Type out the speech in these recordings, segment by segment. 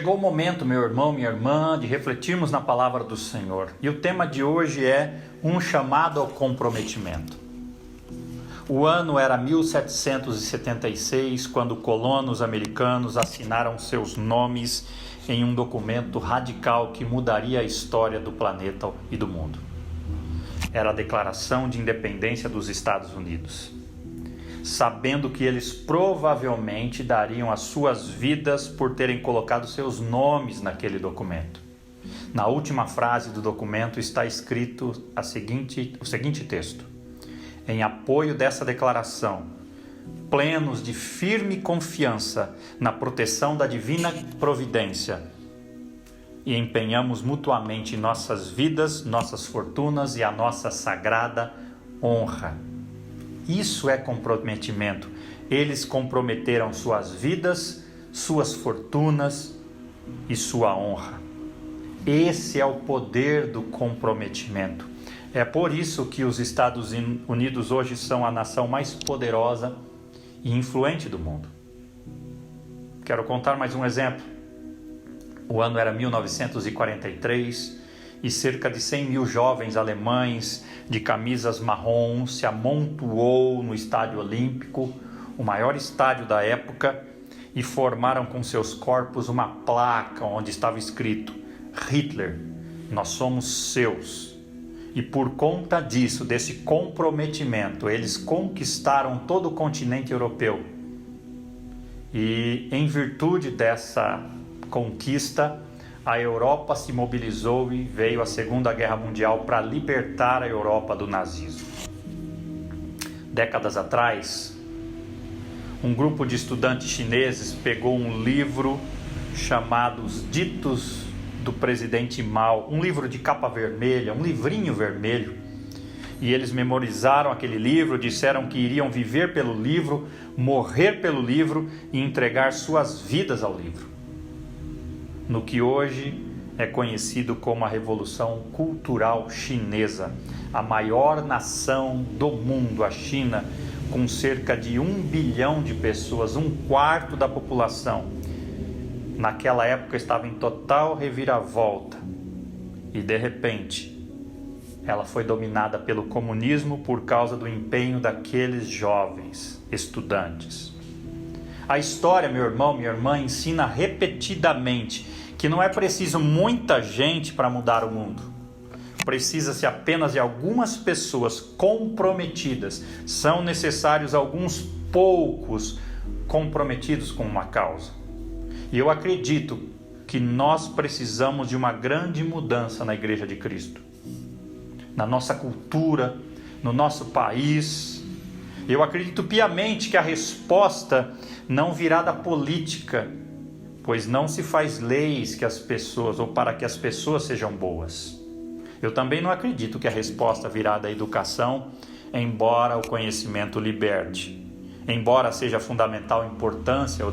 chegou o momento, meu irmão, minha irmã, de refletirmos na palavra do Senhor. E o tema de hoje é um chamado ao comprometimento. O ano era 1776, quando colonos americanos assinaram seus nomes em um documento radical que mudaria a história do planeta e do mundo. Era a Declaração de Independência dos Estados Unidos. Sabendo que eles provavelmente dariam as suas vidas por terem colocado seus nomes naquele documento. Na última frase do documento está escrito o seguinte texto: em apoio dessa declaração, plenos de firme confiança na proteção da divina providência, e empenhamos mutuamente nossas vidas, nossas fortunas e a nossa sagrada honra. Isso é comprometimento. Eles comprometeram suas vidas, suas fortunas e sua honra. Esse é o poder do comprometimento. É por isso que os Estados Unidos hoje são a nação mais poderosa e influente do mundo. Quero contar mais um exemplo. O ano era 1943 e cerca de 100 mil jovens alemães de camisas marrons se amontoou no Estádio Olímpico, o maior estádio da época, e formaram com seus corpos uma placa onde estava escrito: Hitler, nós somos seus. E por conta disso, desse comprometimento, eles conquistaram todo o continente europeu. E em virtude dessa conquista, a Europa se mobilizou e veio a Segunda Guerra Mundial para libertar a Europa do nazismo. Décadas atrás, um grupo de estudantes chineses pegou um livro chamado Os Ditos do Presidente Mao, um livro de capa vermelha, um livrinho vermelho, e eles memorizaram aquele livro, disseram que iriam viver pelo livro, morrer pelo livro e entregar suas vidas ao livro. No que hoje é conhecido como a Revolução Cultural Chinesa, a maior nação do mundo, a China, com cerca de 1 bilhão de pessoas, 1/4 da população. Naquela época estava em total reviravolta e de repente ela foi dominada pelo comunismo por causa do empenho daqueles jovens estudantes. A história, meu irmão, minha irmã, ensina repetidamente que não é preciso muita gente para mudar o mundo. Precisa-se apenas de algumas pessoas comprometidas. São necessários alguns poucos comprometidos com uma causa. E eu acredito que nós precisamos de uma grande mudança na Igreja de Cristo, na nossa cultura, no nosso país. Eu acredito piamente que a resposta não virá da política, pois não se faz leis que as pessoas, ou para que as pessoas sejam boas. Eu também não acredito que a resposta virá da educação, embora o conhecimento liberte. Embora seja de fundamental importância,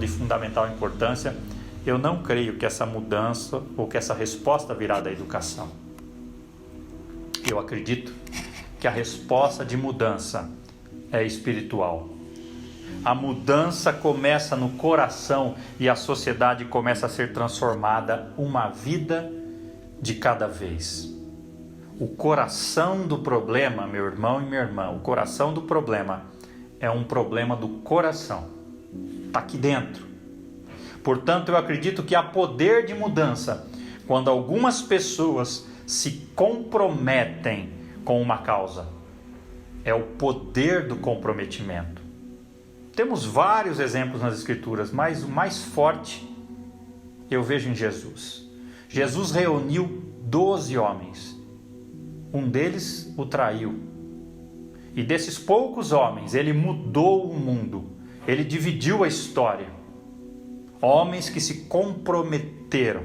eu não creio que essa mudança ou que essa resposta virá da educação. Eu acredito que a resposta de mudança é espiritual. A mudança começa no coração e a sociedade começa a ser transformada uma vida de cada vez. O coração do problema, meu irmão e minha irmã, o coração do problema é um problema do coração. Está aqui dentro. Portanto, eu acredito que há poder de mudança quando algumas pessoas se comprometem com uma causa. É o poder do comprometimento. Temos vários exemplos nas Escrituras, mas o mais forte eu vejo em Jesus. Jesus reuniu 12 homens. Um deles o traiu. E desses poucos homens, ele mudou o mundo. Ele dividiu a história. Homens que se comprometeram.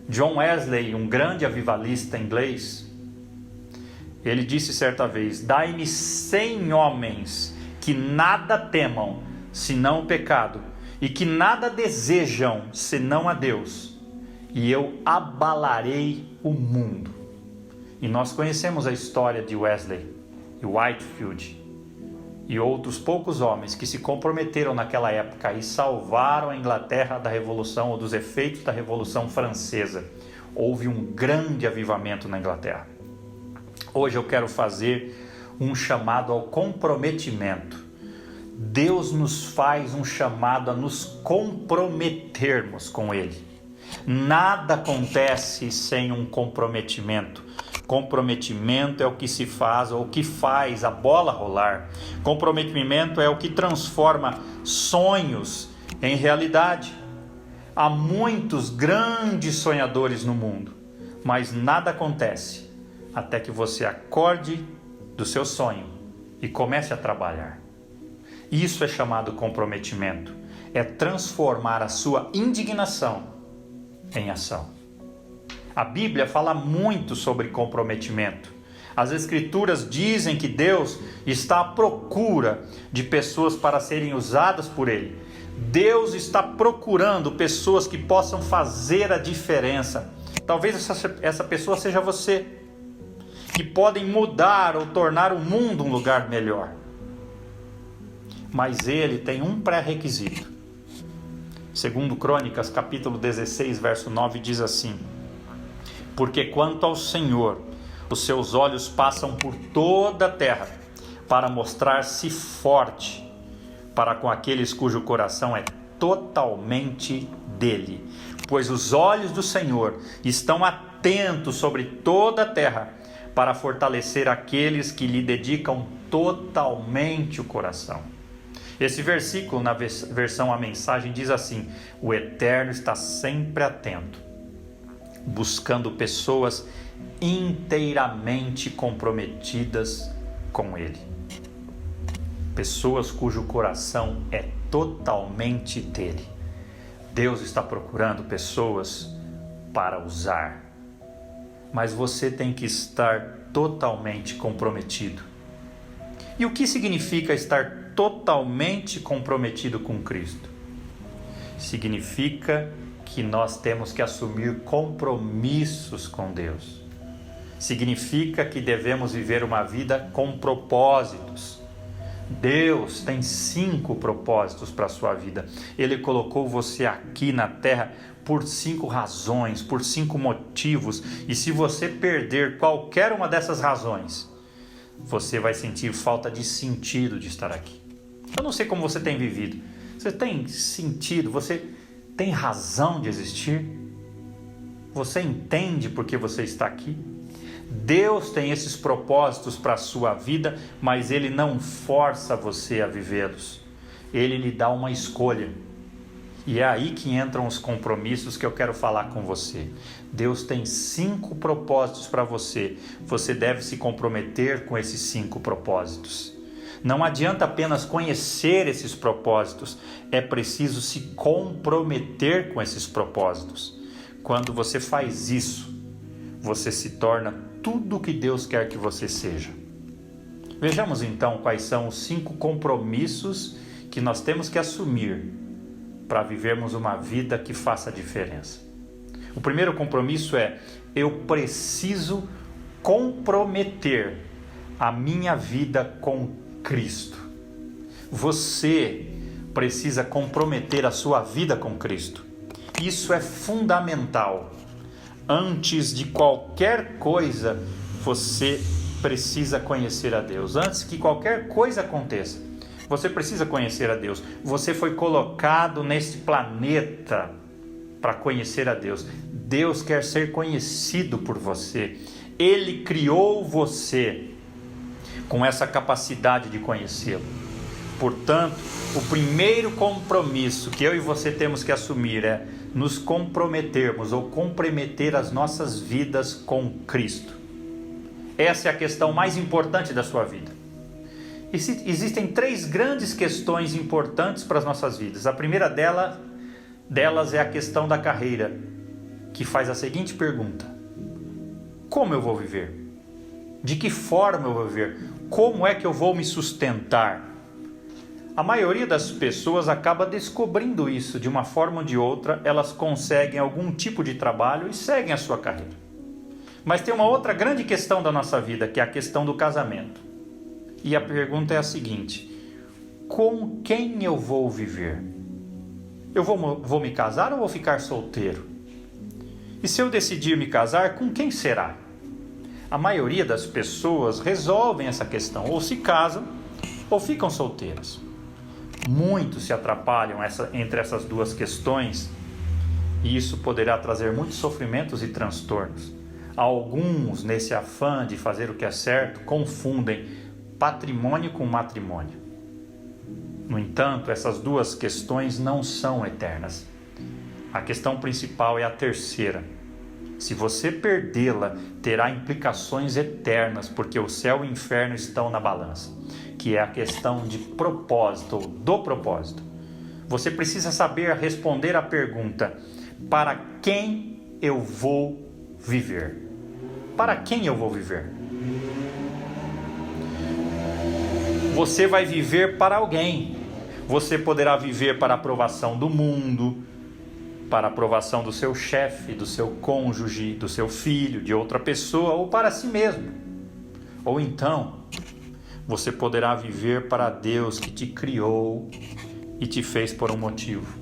John Wesley, um grande avivalista inglês, ele disse certa vez: dai-me 100 homens que nada temam, senão o pecado, e que nada desejam, senão a Deus, e eu abalarei o mundo. E nós conhecemos a história de Wesley e Whitefield. e outros poucos homens que se comprometeram naquela época e salvaram a Inglaterra da Revolução ou dos efeitos da Revolução Francesa. Houve um grande avivamento na Inglaterra. Hoje eu quero fazer um chamado ao comprometimento. Deus nos faz um chamado a nos comprometermos com Ele. Nada acontece sem um comprometimento. Comprometimento é o que se faz ou o que faz a bola rolar. Comprometimento é o que transforma sonhos em realidade. Há muitos grandes sonhadores no mundo, mas nada acontece até que você acorde do seu sonho e comece a trabalhar. Isso é chamado comprometimento. É transformar a sua indignação em ação. A Bíblia fala muito sobre comprometimento. As Escrituras dizem que Deus está à procura de pessoas para serem usadas por Ele. Deus está procurando pessoas que possam fazer a diferença. Talvez essa pessoa seja você, que podem mudar ou tornar o mundo um lugar melhor. Mas Ele tem um pré-requisito. Segundo Crônicas, capítulo 16, verso 9, diz assim: porque quanto ao Senhor, os seus olhos passam por toda a terra, para mostrar-se forte para com aqueles cujo coração é totalmente dele. Pois os olhos do Senhor estão atentos sobre toda a terra, para fortalecer aqueles que lhe dedicam totalmente o coração. Esse versículo, na versão A Mensagem, diz assim: o Eterno está sempre atento, buscando pessoas inteiramente comprometidas com Ele. Pessoas cujo coração é totalmente dele. Deus está procurando pessoas para usar, mas você tem que estar totalmente comprometido. E o que significa estar totalmente comprometido com Cristo? Significa que nós temos que assumir compromissos com Deus. Significa que devemos viver uma vida com propósitos. Deus tem 5 propósitos para a sua vida. Ele colocou você aqui na terra por 5 razões, por 5 motivos. E se você perder qualquer uma dessas razões, você vai sentir falta de sentido de estar aqui. Eu não sei como você tem vivido. Você tem sentido? Você tem razão de existir? Você entende por que você está aqui? Deus tem esses propósitos para a sua vida, mas Ele não força você a vivê-los. Ele lhe dá uma escolha. E é aí que entram os compromissos que eu quero falar com você. Deus tem 5 propósitos para você. Você deve se comprometer com esses 5 propósitos. Não adianta apenas conhecer esses propósitos, é preciso se comprometer com esses propósitos. Quando você faz isso, você se torna tudo o que Deus quer que você seja. Vejamos então quais são os 5 compromissos que nós temos que assumir para vivermos uma vida que faça diferença. O primeiro compromisso é: eu preciso comprometer a minha vida com Cristo. Você precisa comprometer a sua vida com Cristo. Isso é fundamental. Antes de qualquer coisa, você precisa conhecer a Deus. Antes que qualquer coisa aconteça, você precisa conhecer a Deus. Você foi colocado nesse planeta para conhecer a Deus. Deus quer ser conhecido por você. Ele criou você com essa capacidade de conhecê-lo. Portanto, o primeiro compromisso que eu e você temos que assumir é nos comprometermos ou comprometer as nossas vidas com Cristo. Essa é a questão mais importante da sua vida. Existem 3 grandes questões importantes para as nossas vidas. A primeira delas é a questão da carreira, que faz a seguinte pergunta: como eu vou viver? De que forma eu vou viver? Como é que eu vou me sustentar? A maioria das pessoas acaba descobrindo isso. De uma forma ou de outra, elas conseguem algum tipo de trabalho e seguem a sua carreira. Mas tem uma outra grande questão da nossa vida, que é a questão do casamento. E a pergunta é a seguinte: com quem eu vou viver? Eu vou me casar ou vou ficar solteiro? E se eu decidir me casar, com quem será? A maioria das pessoas resolvem essa questão, ou se casam ou ficam solteiras. Muitos se atrapalham entre essas duas questões, e isso poderá trazer muitos sofrimentos e transtornos. Alguns, nesse afã de fazer o que é certo, confundem patrimônio com matrimônio. No entanto, essas duas questões não são eternas. A questão principal é a terceira. Se você perdê-la, terá implicações eternas, porque o céu e o inferno estão na balança, que é a questão de propósito, ou do propósito. Você precisa saber responder à pergunta: para quem eu vou viver? Para quem eu vou viver? Você vai viver para alguém. Você poderá viver para a aprovação do mundo, para a aprovação do seu chefe, do seu cônjuge, do seu filho, de outra pessoa, ou para si mesmo. Ou então, você poderá viver para Deus que te criou e te fez por um motivo.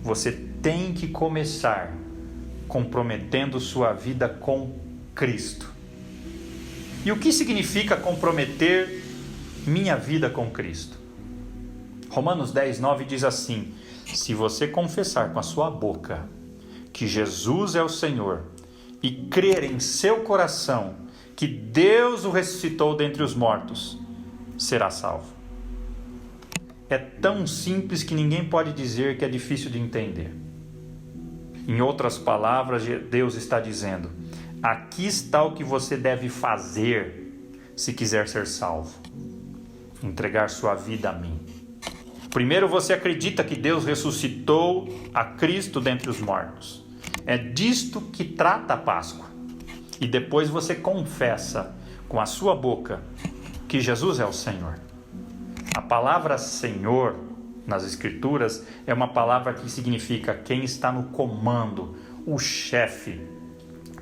Você tem que começar comprometendo sua vida com Cristo. E o que significa comprometer minha vida com Cristo? Romanos 10:9 diz assim: se você confessar com a sua boca que Jesus é o Senhor e crer em seu coração que Deus o ressuscitou dentre os mortos, será salvo. É tão simples que ninguém pode dizer que é difícil de entender. Em outras palavras, Deus está dizendo: aqui está o que você deve fazer se quiser ser salvo. Entregar sua vida a mim. Primeiro, você acredita que Deus ressuscitou a Cristo dentre os mortos. É disto que trata a Páscoa. E depois você confessa com a sua boca que Jesus é o Senhor. A palavra Senhor nas Escrituras é uma palavra que significa quem está no comando, o chefe,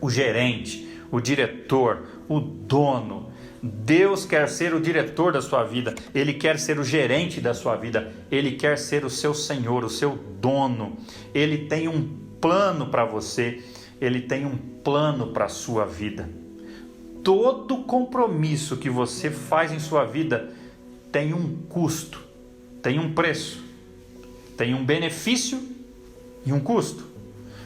o gerente, o diretor, o dono. Deus quer ser o diretor da sua vida, Ele quer ser o gerente da sua vida, Ele quer ser o seu Senhor, o seu dono. Ele tem um plano para você, Ele tem um plano para a sua vida. Todo compromisso que você faz em sua vida tem um custo, tem um preço, tem um benefício e um custo.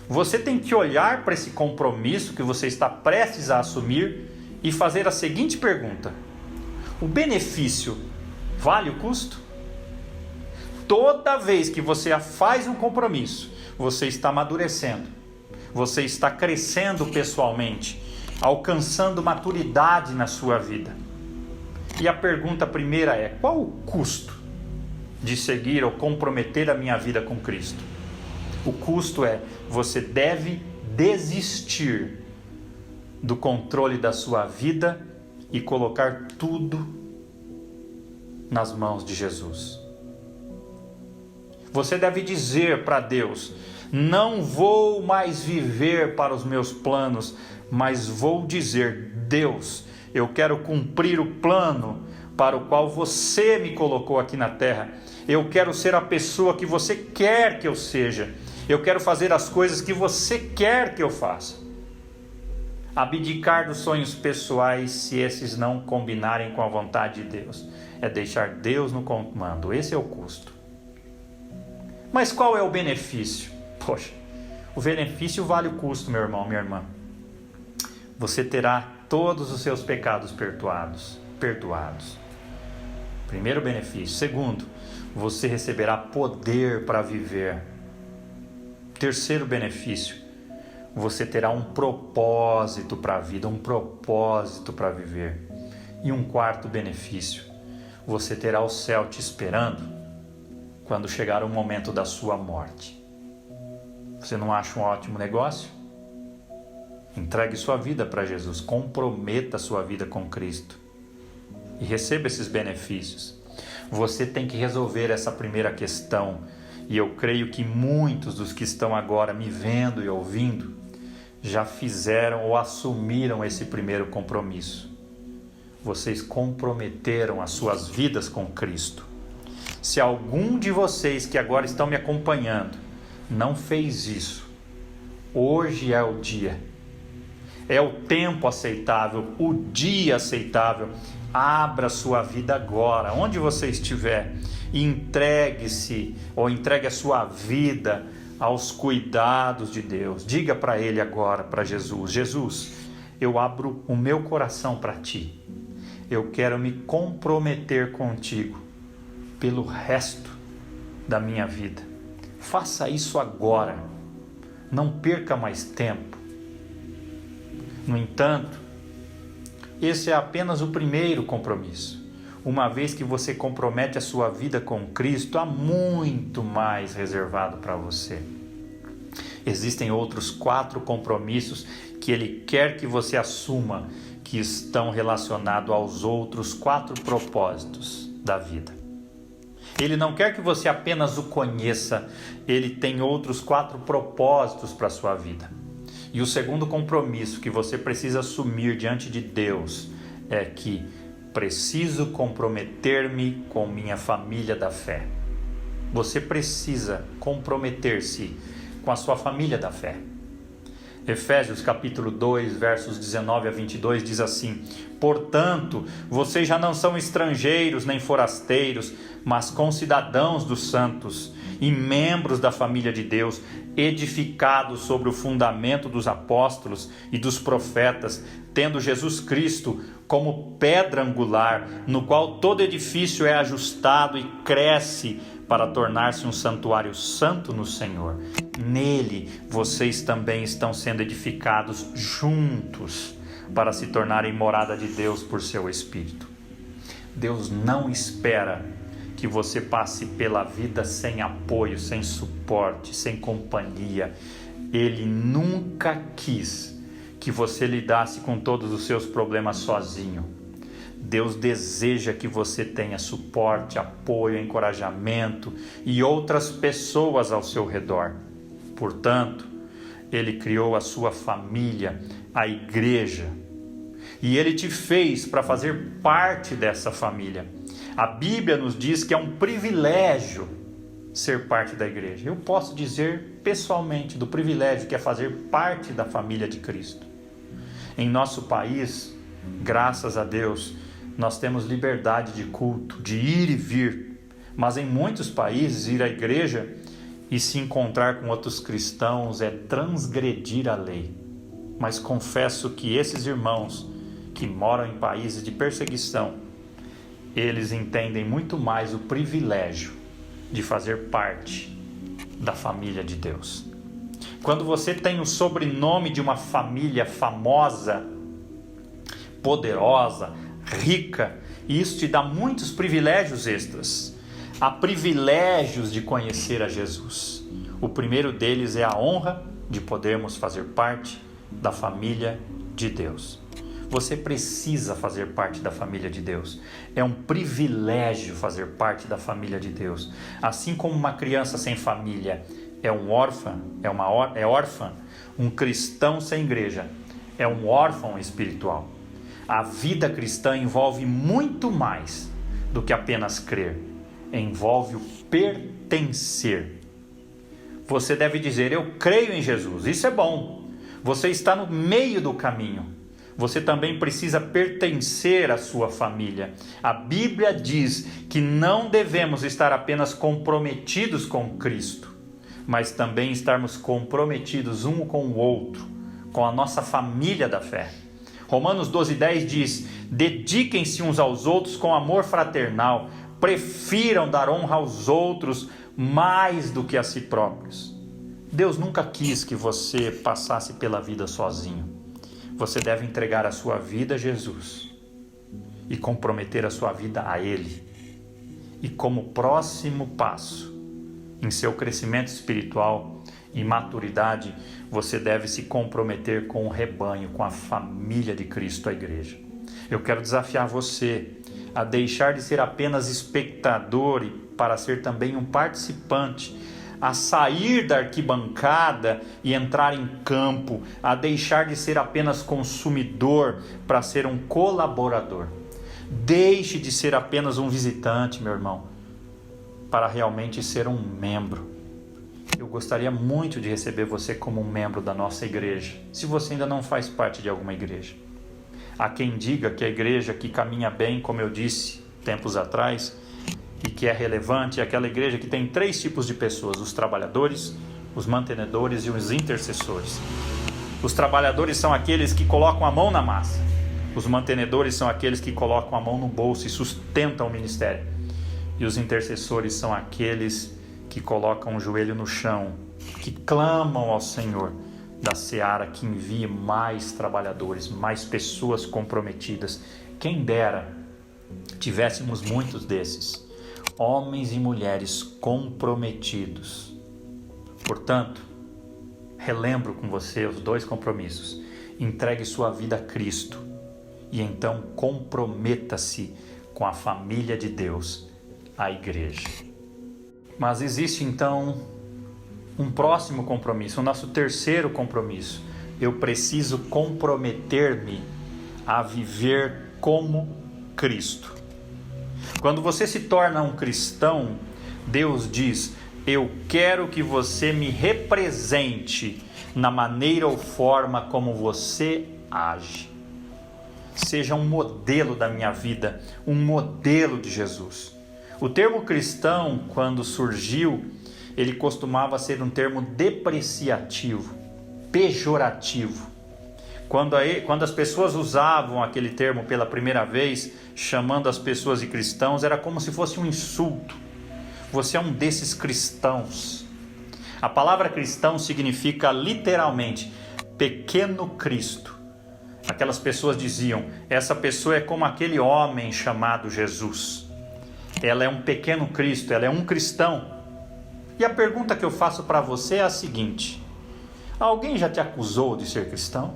Você tem que olhar para esse compromisso que você está prestes a assumir e fazer a seguinte pergunta: o benefício vale o custo? Toda vez que você faz um compromisso, você está amadurecendo, você está crescendo pessoalmente, alcançando maturidade na sua vida. E a pergunta primeira é: qual o custo de seguir ou comprometer a minha vida com Cristo? O custo é: você deve desistir do controle da sua vida e colocar tudo nas mãos de Jesus. Você deve dizer para Deus: não vou mais viver para os meus planos, mas vou dizer: Deus, eu quero cumprir o plano para o qual você me colocou aqui na terra. Eu quero ser a pessoa que você quer que eu seja. Eu quero fazer as coisas que você quer que eu faça. Abdicar dos sonhos pessoais, se esses não combinarem com a vontade de Deus, é deixar Deus no comando. Esse é o custo. Mas qual é o benefício? Poxa, o benefício vale o custo, meu irmão, minha irmã. Você terá todos os seus pecados perdoados. Primeiro benefício. Segundo, você receberá poder para viver. Terceiro benefício, você terá um propósito para a vida, um propósito para viver. E um quarto benefício, você terá o céu te esperando quando chegar o momento da sua morte. Você não acha um ótimo negócio? Entregue sua vida para Jesus, comprometa sua vida com Cristo e receba esses benefícios. Você tem que resolver essa primeira questão, e eu creio que muitos dos que estão agora me vendo e ouvindo já fizeram ou assumiram esse primeiro compromisso. Vocês comprometeram as suas vidas com Cristo. Se algum de vocês que agora estão me acompanhando não fez isso, hoje é o dia, é o tempo aceitável, o dia aceitável. Abra sua vida agora, onde você estiver, e entregue-se ou entregue a sua vida aos cuidados de Deus. Diga para Ele agora, para Jesus: Jesus, eu abro o meu coração para Ti. Eu quero me comprometer contigo pelo resto da minha vida. Faça isso agora. Não perca mais tempo. No entanto, esse é apenas o primeiro compromisso. Uma vez que você compromete a sua vida com Cristo, há muito mais reservado para você. Existem outros 4 compromissos que Ele quer que você assuma, que estão relacionados aos outros 4 propósitos da vida. Ele não quer que você apenas o conheça, Ele tem outros 4 propósitos para a sua vida. E o segundo compromisso que você precisa assumir diante de Deus é que preciso comprometer-me com minha família da fé. Você precisa comprometer-se com a sua família da fé. Efésios capítulo 2, versos 19 a 22 diz assim: portanto, vocês já não são estrangeiros nem forasteiros, mas concidadãos dos santos e membros da família de Deus, edificados sobre o fundamento dos apóstolos e dos profetas, tendo Jesus Cristo como pedra angular, no qual todo edifício é ajustado e cresce para tornar-se um santuário santo no Senhor. Nele vocês também estão sendo edificados juntos para se tornarem morada de Deus por seu Espírito. Deus não espera que você passe pela vida sem apoio, sem suporte, sem companhia. Ele nunca quis que você lidasse com todos os seus problemas sozinho. Deus deseja que você tenha suporte, apoio, encorajamento e outras pessoas ao seu redor. Portanto, Ele criou a sua família, a igreja, e Ele te fez para fazer parte dessa família. A Bíblia nos diz que é um privilégio ser parte da igreja. Eu posso dizer pessoalmente do privilégio que é fazer parte da família de Cristo. Em nosso país, graças a Deus, nós temos liberdade de culto, de ir e vir. Mas em muitos países, ir à igreja e se encontrar com outros cristãos é transgredir a lei. Mas confesso que esses irmãos que moram em países de perseguição, eles entendem muito mais o privilégio de fazer parte da família de Deus. Quando você tem o sobrenome de uma família famosa, poderosa, rica, isso te dá muitos privilégios extras. Há privilégios de conhecer a Jesus. O primeiro deles é a honra de podermos fazer parte da família de Deus. Você precisa fazer parte da família de Deus. É um privilégio fazer parte da família de Deus. Assim como uma criança sem família é órfã, um cristão sem igreja é um órfão espiritual. A vida cristã envolve muito mais do que apenas crer. Envolve o pertencer. Você deve dizer: eu creio em Jesus. Isso é bom. Você está no meio do caminho. Você também precisa pertencer à sua família. A Bíblia diz que não devemos estar apenas comprometidos com Cristo, mas também estarmos comprometidos um com o outro, com a nossa família da fé. Romanos 12:10 diz: dediquem-se uns aos outros com amor fraternal, prefiram dar honra aos outros mais do que a si próprios. Deus nunca quis que você passasse pela vida sozinho. Você deve entregar a sua vida a Jesus e comprometer a sua vida a Ele. E como próximo passo em seu crescimento espiritual e maturidade, você deve se comprometer com o rebanho, com a família de Cristo, a igreja. Eu quero desafiar você a deixar de ser apenas espectador e para ser também um participante, a sair da arquibancada e entrar em campo, a deixar de ser apenas consumidor para ser um colaborador. Deixe de ser apenas um visitante, meu irmão. para realmente ser um membro. Eu gostaria muito de receber você como um membro da nossa igreja, se você ainda não faz parte de alguma igreja. Há quem diga que a igreja que caminha bem, como eu disse tempos atrás, e que é relevante, é aquela igreja que tem 3 tipos de pessoas: os trabalhadores, os mantenedores e os intercessores. Os trabalhadores são aqueles que colocam a mão na massa. Os mantenedores são aqueles que colocam a mão no bolso e sustentam o ministério. E os intercessores são aqueles que colocam o joelho no chão, que clamam ao Senhor da seara que envie mais trabalhadores, mais pessoas comprometidas. Quem dera tivéssemos muitos desses, homens e mulheres comprometidos. Portanto, relembro com você os 2 compromissos. Entregue sua vida a Cristo e então comprometa-se com a família de Deus, a igreja. Mas existe então um próximo compromisso, o nosso terceiro compromisso. Eu preciso comprometer-me a viver como Cristo. Quando você se torna um cristão, Deus diz: eu quero que você me represente na maneira ou forma como você age. Seja um modelo da minha vida, um modelo de Jesus. O termo cristão, quando surgiu, ele costumava ser um termo depreciativo, pejorativo. Quando as pessoas usavam aquele termo pela primeira vez, chamando as pessoas de cristãos, era como se fosse um insulto. Você é um desses cristãos. A palavra cristão significa literalmente pequeno Cristo. Aquelas pessoas diziam: essa pessoa é como aquele homem chamado Jesus. Ela é um pequeno Cristo, ela é um cristão. E a pergunta que eu faço para você é a seguinte: alguém já te acusou de ser cristão?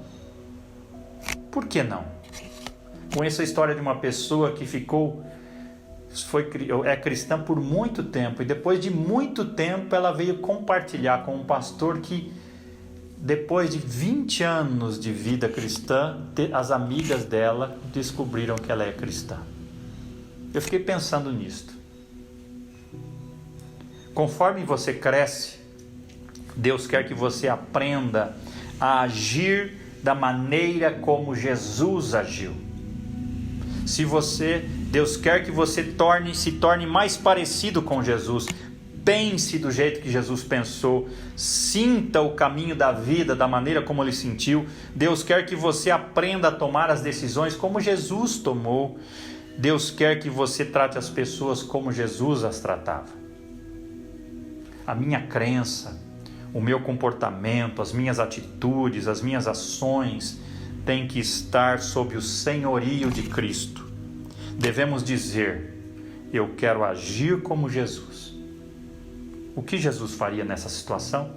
Por que não? Conheço a história de uma pessoa que é cristã por muito tempo, e depois de muito tempo ela veio compartilhar com um pastor que, depois de 20 anos de vida cristã, as amigas dela descobriram que ela é cristã. Eu fiquei pensando nisto. Conforme você cresce, Deus quer que você aprenda a agir da maneira como Jesus agiu. Deus quer que você se torne mais parecido com Jesus. Pense do jeito que Jesus pensou, sinta o caminho da vida da maneira como ele sentiu. Deus quer que você aprenda a tomar as decisões como Jesus tomou. Deus quer que você trate as pessoas como Jesus as tratava. A minha crença, o meu comportamento, as minhas atitudes, as minhas ações têm que estar sob o senhorio de Cristo. Devemos dizer: eu quero agir como Jesus. O que Jesus faria nessa situação?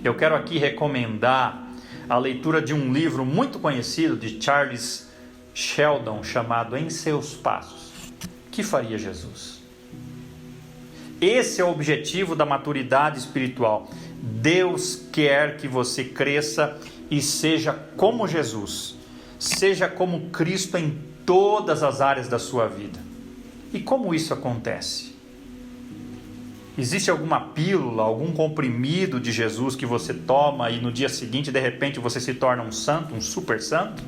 Eu quero aqui recomendar a leitura de um livro muito conhecido de Charles Sheldon, chamado Em Seus Passos. O que faria Jesus? Esse é o objetivo da maturidade espiritual. Deus quer que você cresça e seja como Jesus. Seja como Cristo em todas as áreas da sua vida. E como isso acontece? Existe alguma pílula, algum comprimido de Jesus que você toma e no dia seguinte, de repente, você se torna um santo, um super santo?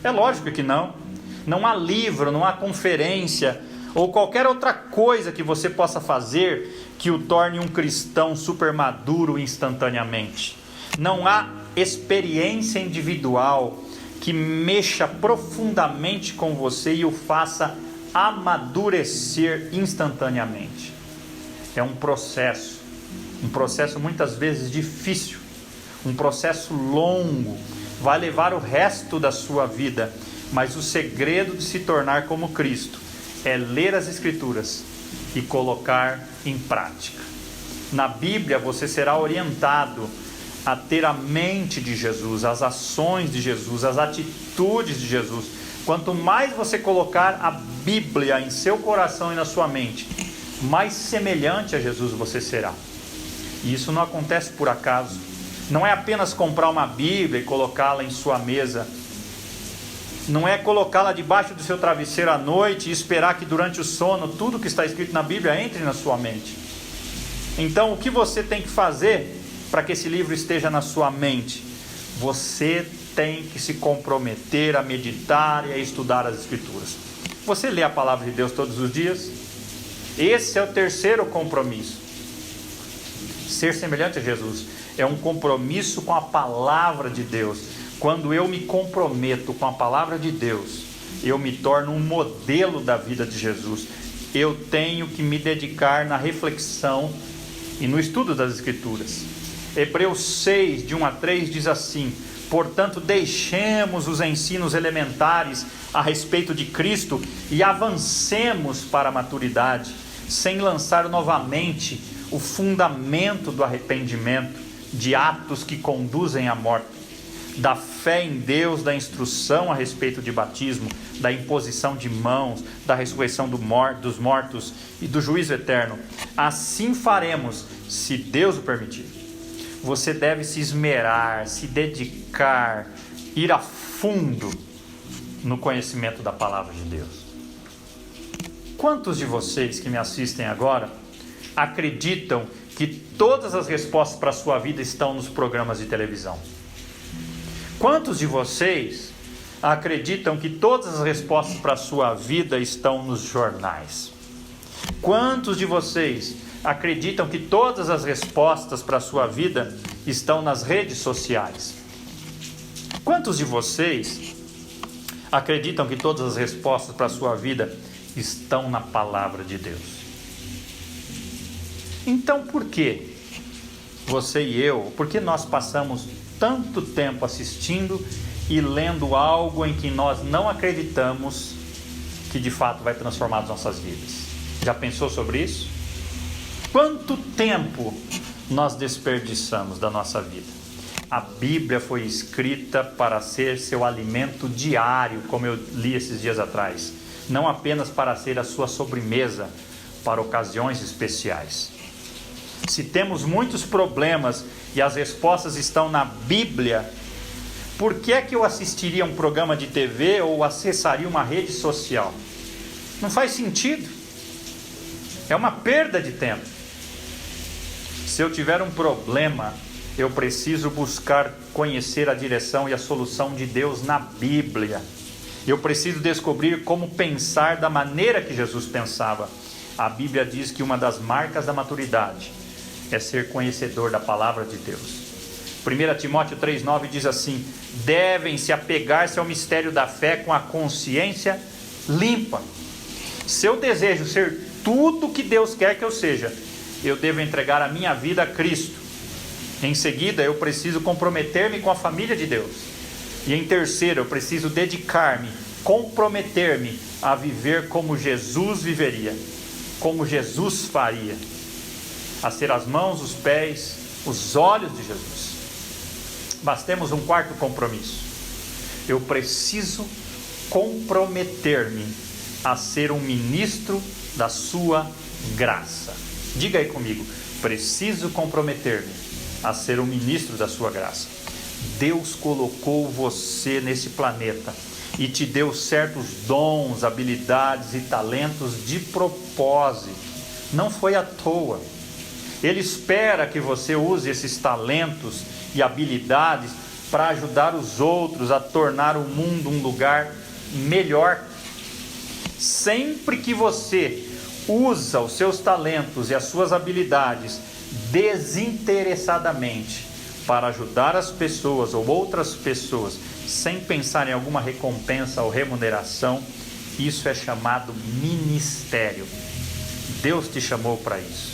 É lógico que não. Não há livro, não há conferência ou qualquer outra coisa que você possa fazer que o torne um cristão super maduro instantaneamente. Não há experiência individual que mexa profundamente com você e o faça amadurecer instantaneamente. É um processo muitas vezes difícil, um processo longo, vai levar o resto da sua vida, mas o segredo de se tornar como Cristo é ler as Escrituras e colocar em prática. Na Bíblia você será orientado a ter a mente de Jesus, as ações de Jesus, as atitudes de Jesus. Quanto mais você colocar a Bíblia em seu coração e na sua mente, mais semelhante a Jesus você será. E isso não acontece por acaso. Não é apenas comprar uma Bíblia e colocá-la em sua mesa. não é colocá-la debaixo do seu travesseiro à noite e esperar que durante o sono tudo que está escrito na Bíblia entre na sua mente. Então, o que você tem que fazer para que esse livro esteja na sua mente? Você tem que se comprometer a meditar e a estudar as Escrituras. Você lê a palavra de Deus todos os dias? Esse é o terceiro compromisso. Ser semelhante a Jesus é um compromisso com a palavra de Deus. Quando eu me comprometo com a palavra de Deus, eu me torno um modelo da vida de Jesus. Eu tenho que me dedicar na reflexão e no estudo das Escrituras. Hebreus 6, de 1 a 3 diz assim: portanto, deixemos os ensinos elementares a respeito de Cristo e avancemos para a maturidade, sem lançar novamente o fundamento do arrependimento, de atos que conduzem à morte, da fé em Deus, da instrução a respeito de batismo, da imposição de mãos, da ressurreição dos mortos e do juízo eterno. Assim faremos, se Deus o permitir. Você deve se esmerar, se dedicar, ir a fundo no conhecimento da palavra de Deus. Quantos de vocês que me assistem agora acreditam que todas as respostas para a sua vida estão nos programas de televisão? Quantos de vocês acreditam que todas as respostas para a sua vida estão nos jornais? Quantos de vocês acreditam que todas as respostas para a sua vida estão nas redes sociais? Quantos de vocês acreditam que todas as respostas para a sua vida estão na palavra de Deus? Então, por que você e eu, por que nós passamos tanto tempo assistindo e lendo algo em que nós não acreditamos que de fato vai transformar as nossas vidas? Já pensou sobre isso? Quanto tempo nós desperdiçamos da nossa vida? A Bíblia foi escrita para ser seu alimento diário, como eu li esses dias atrás, não apenas para ser a sua sobremesa para ocasiões especiais. Se temos muitos problemas e as respostas estão na Bíblia, por que é que eu assistiria um programa de TV ou acessaria uma rede social? Não faz sentido. É uma perda de tempo. Se eu tiver um problema, eu preciso buscar conhecer a direção e a solução de Deus na Bíblia. Eu preciso descobrir como pensar da maneira que Jesus pensava. A Bíblia diz que uma das marcas da maturidade é ser conhecedor da palavra de Deus. 1 Timóteo 3,9 diz assim: devem se apegar-se ao mistério da fé com a consciência limpa. Se eu desejo ser tudo que Deus quer que eu seja, eu devo entregar a minha vida a Cristo. Em seguida, eu preciso comprometer-me com a família de Deus. E em terceiro, eu preciso dedicar-me, comprometer-me a viver como Jesus viveria, como Jesus faria, a ser as mãos, os pés, os olhos de Jesus. Mas temos um quarto compromisso. Eu preciso comprometer-me a ser um ministro da sua graça. Diga aí comigo: preciso comprometer-me a ser um ministro da sua graça. Deus colocou você nesse planeta e te deu certos dons, habilidades e talentos de propósito. Não foi à toa. Ele espera que você use esses talentos e habilidades para ajudar os outros a tornar o mundo um lugar melhor. Sempre que você usa os seus talentos e as suas habilidades desinteressadamente para ajudar as pessoas ou outras pessoas, sem pensar em alguma recompensa ou remuneração, isso é chamado ministério. Deus te chamou para isso.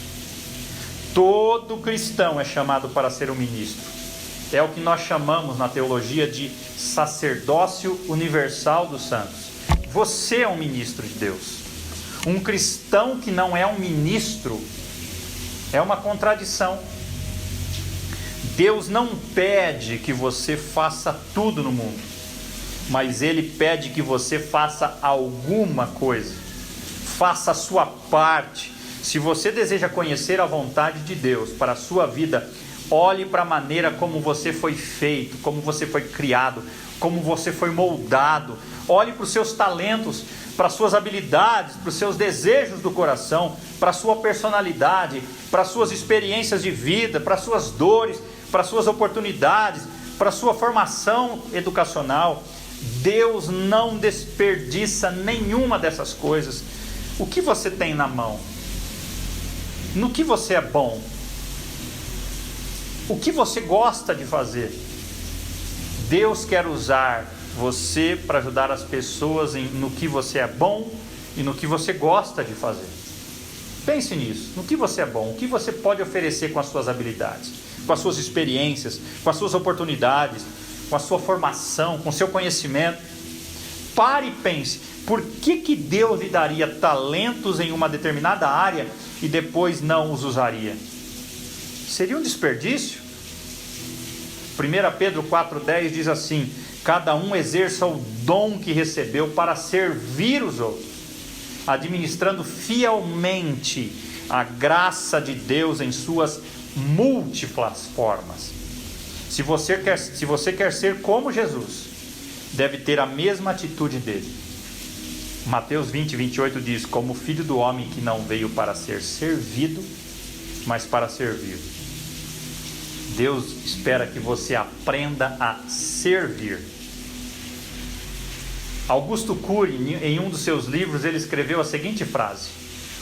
Todo cristão é chamado para ser um ministro. É o que nós chamamos na teologia de sacerdócio universal dos santos. Você é um ministro de Deus. Um cristão que não é um ministro é uma contradição. Deus não pede que você faça tudo no mundo, mas Ele pede que você faça alguma coisa. Faça a sua parte. Se você deseja conhecer a vontade de Deus para a sua vida, Olhe para a maneira como você foi feito, como você foi criado, como você foi moldado. Olhe para os seus talentos, para as suas habilidades, para os seus desejos do coração, para a sua personalidade, para as suas experiências de vida, para as suas dores, para as suas oportunidades, para a sua formação educacional. Deus não desperdiça nenhuma dessas coisas. O que você tem na mão? No que você é bom? O que você gosta de fazer? Deus quer usar você para ajudar as pessoas no que você é bom e no que você gosta de fazer. Pense nisso, no que você é bom, o que você pode oferecer com as suas habilidades, com as suas experiências, com as suas oportunidades, com a sua formação, com o seu conhecimento. Pare e pense, por que Deus lhe daria talentos em uma determinada área e depois não os usaria? Seria um desperdício? 1 Pedro 4,10 diz assim: cada um exerça o dom que recebeu para servir os outros, administrando fielmente a graça de Deus em suas múltiplas formas. Se você quer ser como Jesus, deve ter a mesma atitude dele. Mateus 20:28 diz: como filho do homem que não veio para ser servido, mas para servir. Deus espera que você aprenda a servir. Augusto Cury, em um dos seus livros, ele escreveu a seguinte frase: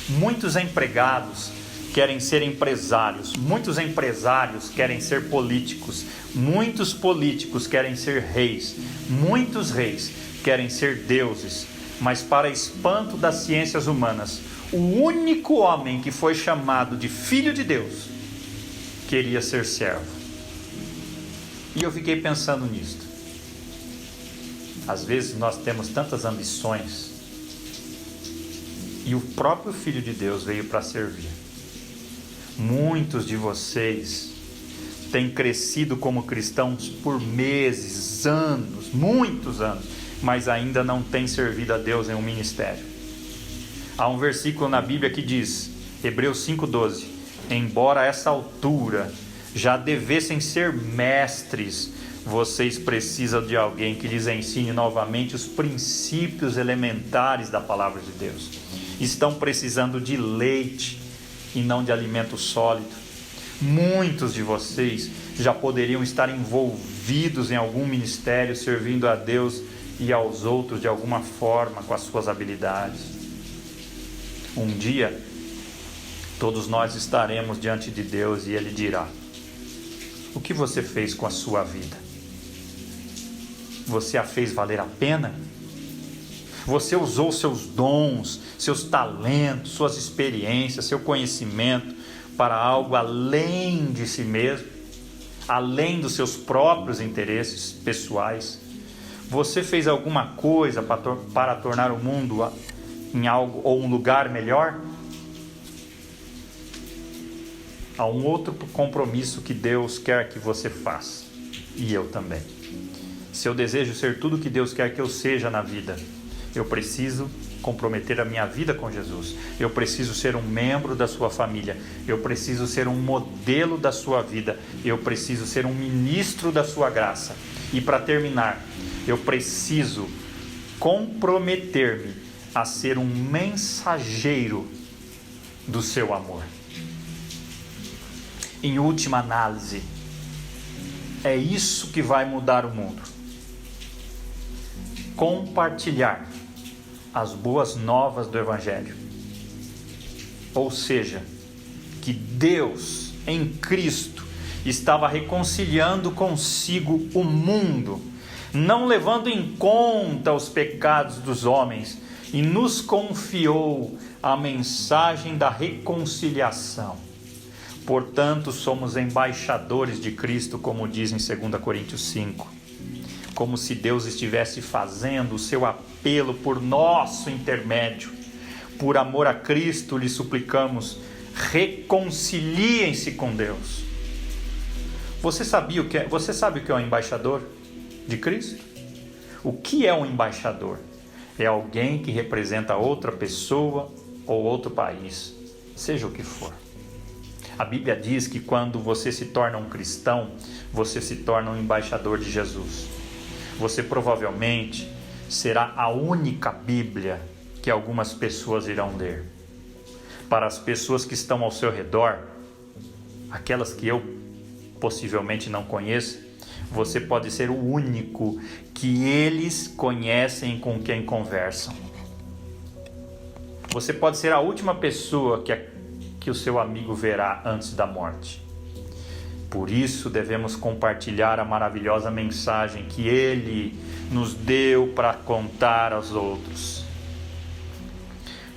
muitos empregados querem ser empresários, muitos empresários querem ser políticos, muitos políticos querem ser reis, muitos reis querem ser deuses, mas para espanto das ciências humanas, o único homem que foi chamado de filho de Deus queria ser servo. E eu fiquei pensando nisto. Às vezes nós temos tantas ambições e o próprio Filho de Deus veio para servir. Muitos de vocês têm crescido como cristãos por meses, anos, muitos anos, mas ainda não têm servido a Deus em um ministério. Há um versículo na Bíblia que diz, Hebreus 5,12: embora a essa altura já devessem ser mestres, vocês precisam de alguém que lhes ensine novamente os princípios elementares da palavra de Deus. Estão precisando de leite e não de alimento sólido. Muitos de vocês já poderiam estar envolvidos em algum ministério, servindo a Deus e aos outros de alguma forma com as suas habilidades. Um dia, todos nós estaremos diante de Deus e Ele dirá: o que você fez com a sua vida? Você a fez valer a pena? Você usou seus dons, seus talentos, suas experiências, seu conhecimento para algo além de si mesmo, além dos seus próprios interesses pessoais? Você fez alguma coisa para tornar o mundo em algo ou um lugar melhor? Há um outro compromisso que Deus quer que você faça, e eu também. Se eu desejo ser tudo que Deus quer que eu seja na vida, eu preciso comprometer a minha vida com Jesus. Eu preciso ser um membro da sua família. Eu preciso ser um modelo da sua vida. Eu preciso ser um ministro da sua graça. E para terminar, eu preciso comprometer-me a ser um mensageiro do seu amor. Em última análise, é isso que vai mudar o mundo. Compartilhar as boas novas do Evangelho. Ou seja, que Deus em Cristo estava reconciliando consigo o mundo, não levando em conta os pecados dos homens, e nos confiou a mensagem da reconciliação. Portanto, somos embaixadores de Cristo, como diz em 2 Coríntios 5. Como se Deus estivesse fazendo o seu apelo por nosso intermédio. Por amor a Cristo, lhe suplicamos, reconciliem-se com Deus. Você sabe o que é um embaixador de Cristo? O que é um embaixador? É alguém que representa outra pessoa ou outro país, seja o que for. A Bíblia diz que quando você se torna um cristão, você se torna um embaixador de Jesus. Você provavelmente será a única Bíblia que algumas pessoas irão ler. Para as pessoas que estão ao seu redor, aquelas que eu possivelmente não conheço, você pode ser o único que eles conhecem, com quem conversam. Você pode ser a última pessoa que o seu amigo verá antes da morte. Por isso devemos compartilhar a maravilhosa mensagem que Ele nos deu para contar aos outros.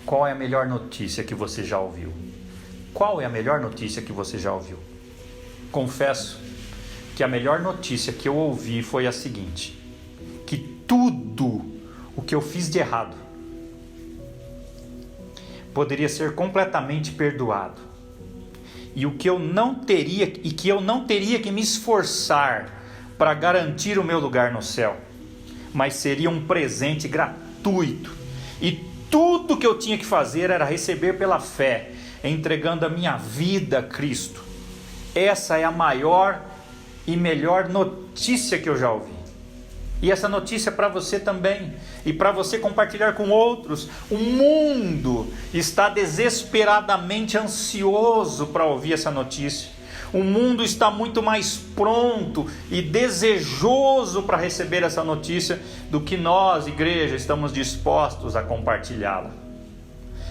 Qual é a melhor notícia que você já ouviu? Qual é a melhor notícia que você já ouviu? Confesso que a melhor notícia que eu ouvi foi a seguinte: que tudo o que eu fiz de errado poderia ser completamente perdoado, e que eu não teria que me esforçar para garantir o meu lugar no céu, mas seria um presente gratuito, e tudo que eu tinha que fazer era receber pela fé, entregando a minha vida a Cristo. Essa é a maior e melhor notícia que eu já ouvi. E essa notícia é para você também, e para você compartilhar com outros. O mundo está desesperadamente ansioso para ouvir essa notícia. O mundo está muito mais pronto e desejoso para receber essa notícia do que nós, igreja, estamos dispostos a compartilhá-la.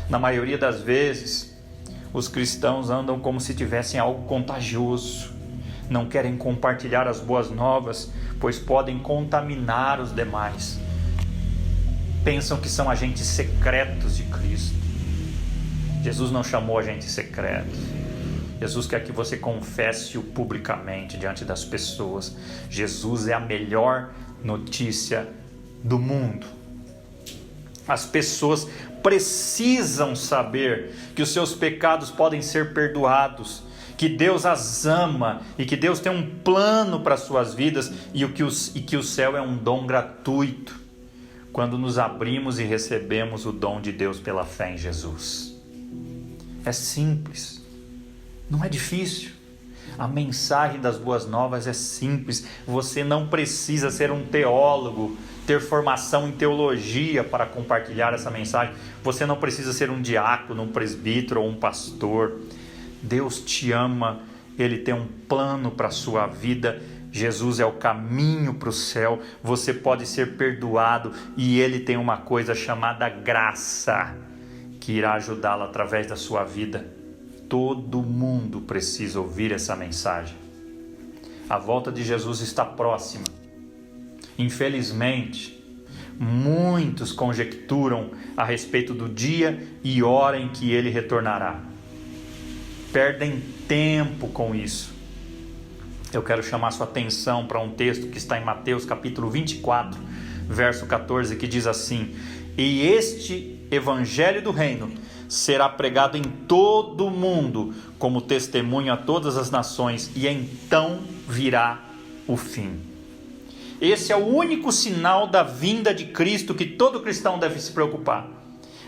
Na maioria das vezes, os cristãos andam como se tivessem algo contagioso. Não querem compartilhar as boas novas, pois podem contaminar os demais. Pensam que são agentes secretos de Cristo. Jesus não chamou agentes secretos. Jesus quer que você confesse-o publicamente diante das pessoas. Jesus é a melhor notícia do mundo. As pessoas precisam saber que os seus pecados podem ser perdoados, que Deus as ama e que Deus tem um plano para as suas vidas, e que o céu é um dom gratuito quando nos abrimos e recebemos o dom de Deus pela fé em Jesus. É simples, não é difícil. A mensagem das boas novas é simples. Você não precisa ser um teólogo, ter formação em teologia para compartilhar essa mensagem. Você não precisa ser um diácono, um presbítero ou um pastor. Deus te ama, Ele tem um plano para a sua vida. Jesus é o caminho para o céu. Você pode ser perdoado, e Ele tem uma coisa chamada graça, que irá ajudá-lo através da sua vida. Todo mundo precisa ouvir essa mensagem. A volta de Jesus está próxima. Infelizmente, muitos conjecturam a respeito do dia e hora em que Ele retornará. Perdem tempo com isso. Eu quero chamar sua atenção para um texto que está em Mateus capítulo 24, verso 14, que diz assim: e este evangelho do reino será pregado em todo o mundo como testemunho a todas as nações, e então virá o fim. Esse é o único sinal da vinda de Cristo que todo cristão deve se preocupar.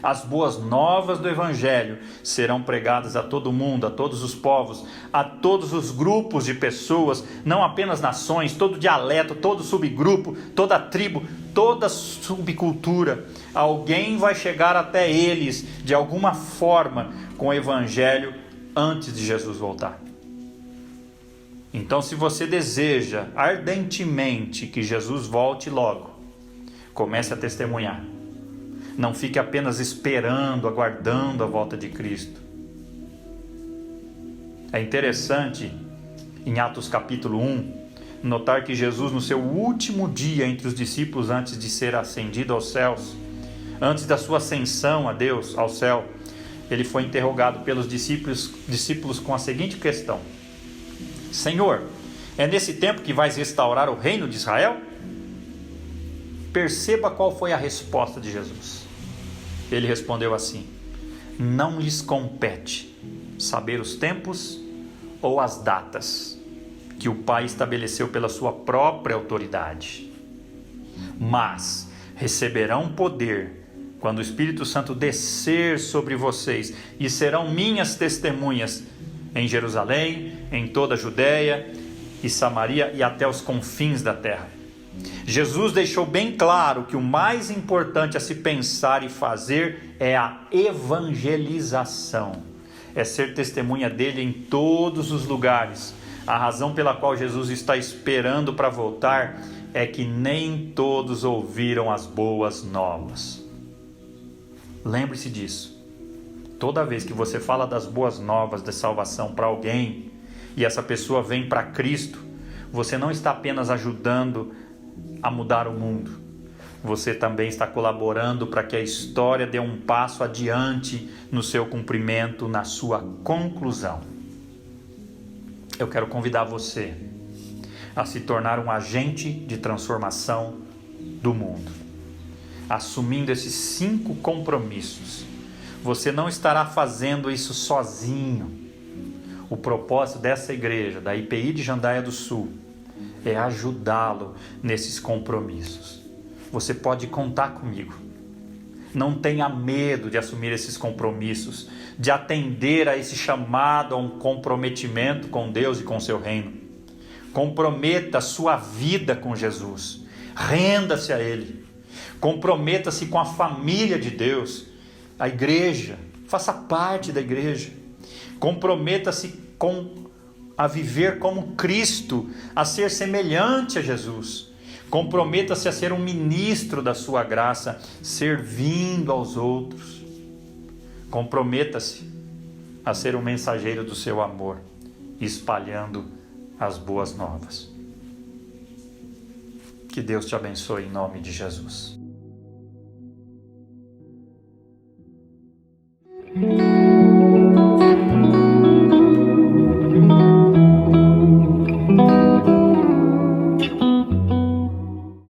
As boas novas do Evangelho serão pregadas a todo mundo, a todos os povos, a todos os grupos de pessoas, não apenas nações, todo dialeto, todo subgrupo, toda tribo, toda subcultura. Alguém vai chegar até eles de alguma forma com o Evangelho antes de Jesus voltar. Então, se você deseja ardentemente que Jesus volte logo, comece a testemunhar. Não fique apenas esperando, aguardando a volta de Cristo. É interessante, em Atos capítulo 1, notar que Jesus, no seu último dia entre os discípulos antes de ser ascendido aos céus, antes da sua ascensão a Deus, ao céu, ele foi interrogado pelos discípulos com a seguinte questão: Senhor, é nesse tempo que vais restaurar o reino de Israel? Perceba qual foi a resposta de Jesus. Ele respondeu assim: não lhes compete saber os tempos ou as datas que o Pai estabeleceu pela sua própria autoridade, mas receberão poder quando o Espírito Santo descer sobre vocês, e serão minhas testemunhas em Jerusalém, em toda a Judéia e Samaria e até os confins da terra. Jesus deixou bem claro que o mais importante a se pensar e fazer é a evangelização, é ser testemunha dele em todos os lugares. A razão pela qual Jesus está esperando para voltar é que nem todos ouviram as boas novas. Lembre-se disso. Toda vez que você fala das boas novas de salvação para alguém e essa pessoa vem para Cristo, você não está apenas ajudando a mudar o mundo, você também está colaborando para que a história dê um passo adiante no seu cumprimento, na sua conclusão. Eu quero convidar você a se tornar um agente de transformação do mundo, assumindo esses 5 compromissos. Você não estará fazendo isso sozinho. O propósito dessa igreja, da IPI de Jandaia do Sul, é ajudá-lo nesses compromissos. Você pode contar comigo. Não tenha medo de assumir esses compromissos, de atender a esse chamado a um comprometimento com Deus e com seu reino. Comprometa a sua vida com Jesus. Renda-se a Ele. Comprometa-se com a família de Deus, a igreja. Faça parte da igreja. Comprometa-se a viver como Cristo, a ser semelhante a Jesus. Comprometa-se a ser um ministro da sua graça, servindo aos outros. Comprometa-se a ser um mensageiro do seu amor, espalhando as boas novas. Que Deus te abençoe em nome de Jesus.